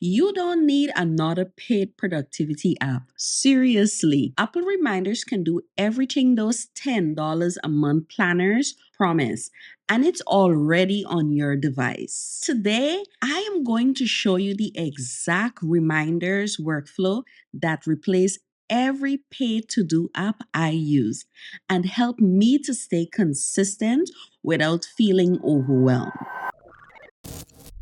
You don't need another paid productivity app. Seriously, Apple Reminders can do everything those $10 a month planners promise, and it's already on your device. Today, I am going to show you the exact reminders workflow that replace every paid to do app I use and help me to stay consistent without feeling overwhelmed.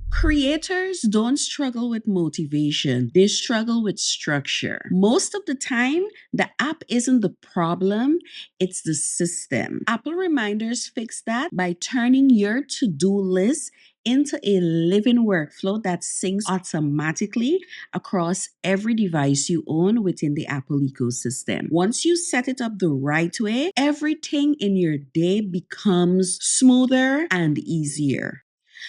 Creators don't struggle with motivation, they struggle with structure. Most of the time, the app isn't the problem, it's the system. Apple Reminders fix that by turning your to do list into a living workflow that syncs automatically across every device you own within the Apple ecosystem. Once you set it up the right way, everything in your day becomes smoother and easier.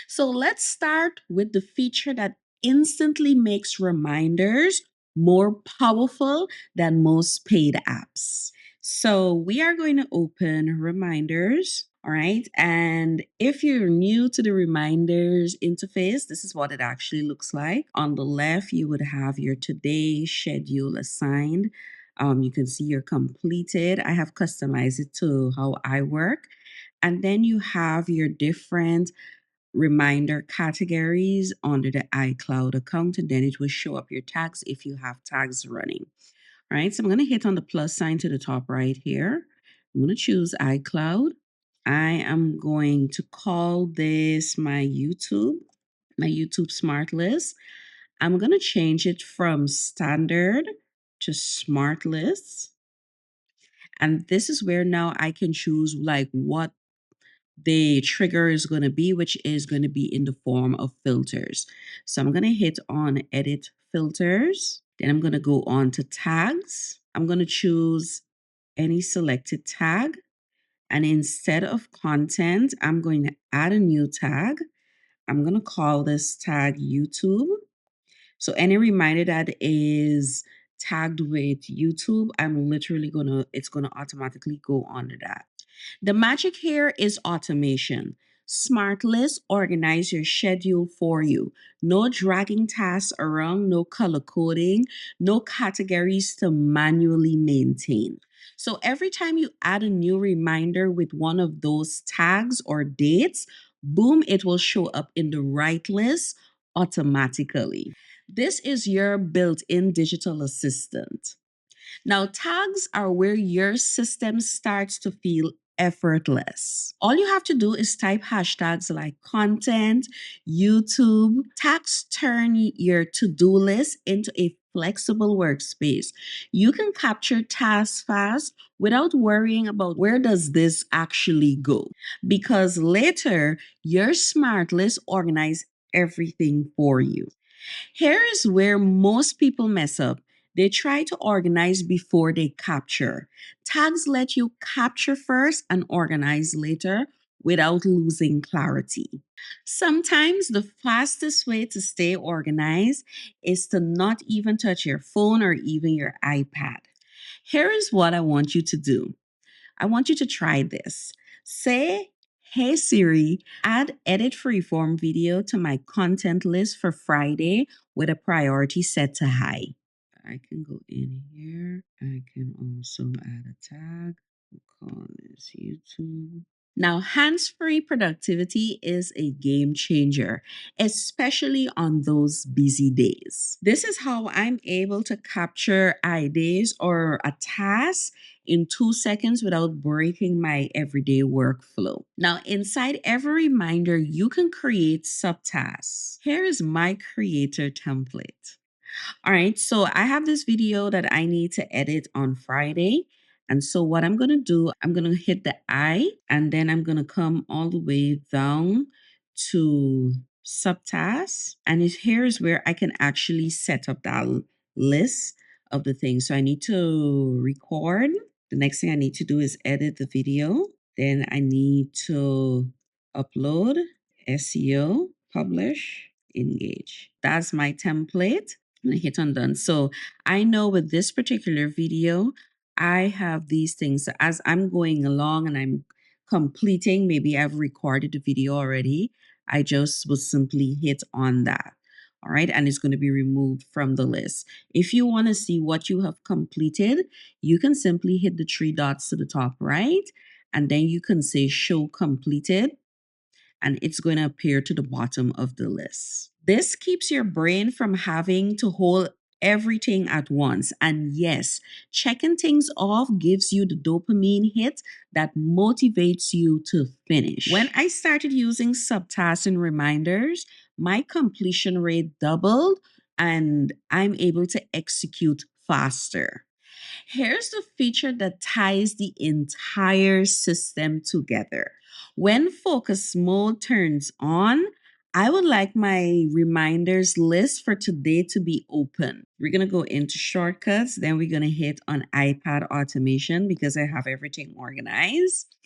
So let's start with the feature that instantly makes reminders more powerful than most paid apps. So we are going to open reminders. All right. And if you're new to the reminders interface, this is what it actually looks like. On the left, you would have your today schedule assigned. You can see your completed. I have customized it to how I work. And then you have your different reminder categories under the iCloud account, and then it will show up your tags if you have tags running. All right, so I'm going to hit on the plus sign to the top right here. I'm going to choose iCloud. I am going to call this my YouTube smart list. I'm going to change it from standard to smart lists. And this is where now I can choose like what the trigger is going to be, which is going to be in the form of filters. So I'm going to hit on edit filters. Then I'm going to go on to tags. I'm going to choose any selected tag. And instead of content, I'm going to add a new tag. I'm going to call this tag YouTube. So any reminder that is tagged with YouTube, it's going to automatically go under that. The magic here is automation. Smart lists organize your schedule for you. No dragging tasks around, no color coding, no categories to manually maintain. So every time you add a new reminder with one of those tags or dates, boom, it will show up in the right list automatically. This is your built in digital assistant. Now, tags are where your system starts to feel effortless. All you have to do is type hashtags like content, YouTube. Tags turn your to do list into a flexible workspace. You can capture tasks fast without worrying about where does this actually go, because later your smart list organize everything for you. Here is where most people mess up. They try to organize before they capture. Tags let you capture first and organize later without losing clarity. Sometimes the fastest way to stay organized is to not even touch your phone or even your iPad. Here is what I want you to do. I want you to try this. Say, "Hey Siri, add edit freeform video to my content list for Friday with a priority set to high." I can go in here. I can also add a tag. We'll call this YouTube. Now, hands free productivity is a game changer, especially on those busy days. This is how I'm able to capture ideas or a task in 2 seconds without breaking my everyday workflow. Now, inside every reminder, you can create subtasks. Here is my creator template. All right, so I have this video that I need to edit on Friday. And so what I'm going to do, I'm going to hit the I, and then I'm going to come all the way down to subtasks. And here's where I can actually set up that list of the things. So I need to record. The next thing I need to do is edit the video. Then I need to upload, SEO, publish, engage. That's my template. And I hit on done. So I know with this particular video, I have these things. So as I'm going along and I'm completing, maybe I've recorded the video already. I just will simply hit on that. All right, and it's going to be removed from the list. If you want to see what you have completed, you can simply hit the three dots to the top right, and then you can say show completed, and it's going to appear to the bottom of the list. This keeps your brain from having to hold everything at once. And yes, checking things off gives you the dopamine hit that motivates you to finish. When I started using subtasks and reminders, my completion rate doubled and I'm able to execute faster. Here's the feature that ties the entire system together. When focus mode turns on, I would like my reminders list for today to be open. We're going to go into shortcuts, then we're going to hit on iPad automation because I have everything organized.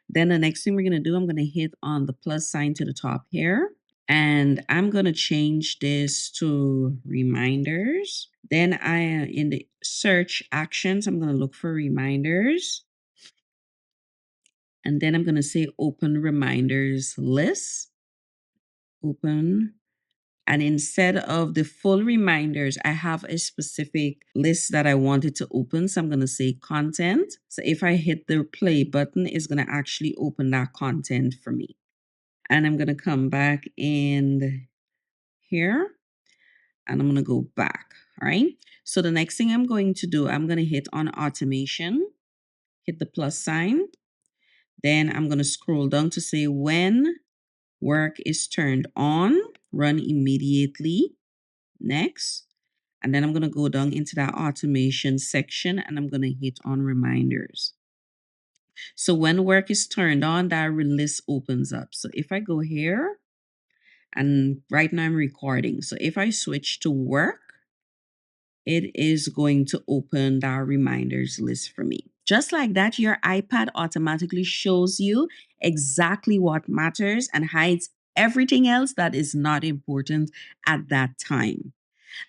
Then the next thing we're going to do, I'm going to hit on the plus sign to the top here. And I'm going to change this to reminders. Then in the search actions, I'm going to look for reminders. And then I'm going to say open reminders list. Open. And instead of the full reminders, I have a specific list that I wanted to open. So I'm going to say content. So if I hit the play button, it's going to actually open that content for me. And I'm going to come back in here and I'm going to go back. All right. So the next thing I'm going to do, I'm going to hit on automation, hit the plus sign. Then I'm going to scroll down to say when work is turned on, run immediately. Next. And then I'm going to go down into that automation section and I'm going to hit on reminders. So when work is turned on, that list opens up. So if I go here, and right now I'm recording. So if I switch to work, it is going to open that reminders list for me. Just like that, your iPad automatically shows you exactly what matters and hides everything else that is not important at that time.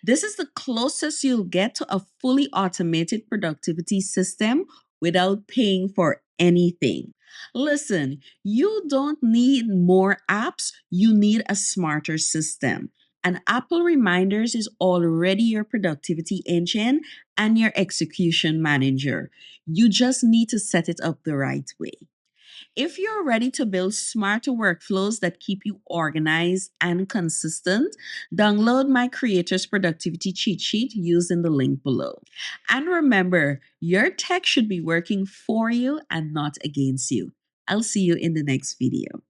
This is the closest you'll get to a fully automated productivity system without paying for anything. Listen, you don't need more apps, you need a smarter system. And Apple Reminders is already your productivity engine and your execution manager. You just need to set it up the right way. If you're ready to build smarter workflows that keep you organized and consistent, download my Creators Productivity Cheat Sheet using the link below. And remember, your tech should be working for you and not against you. I'll see you in the next video.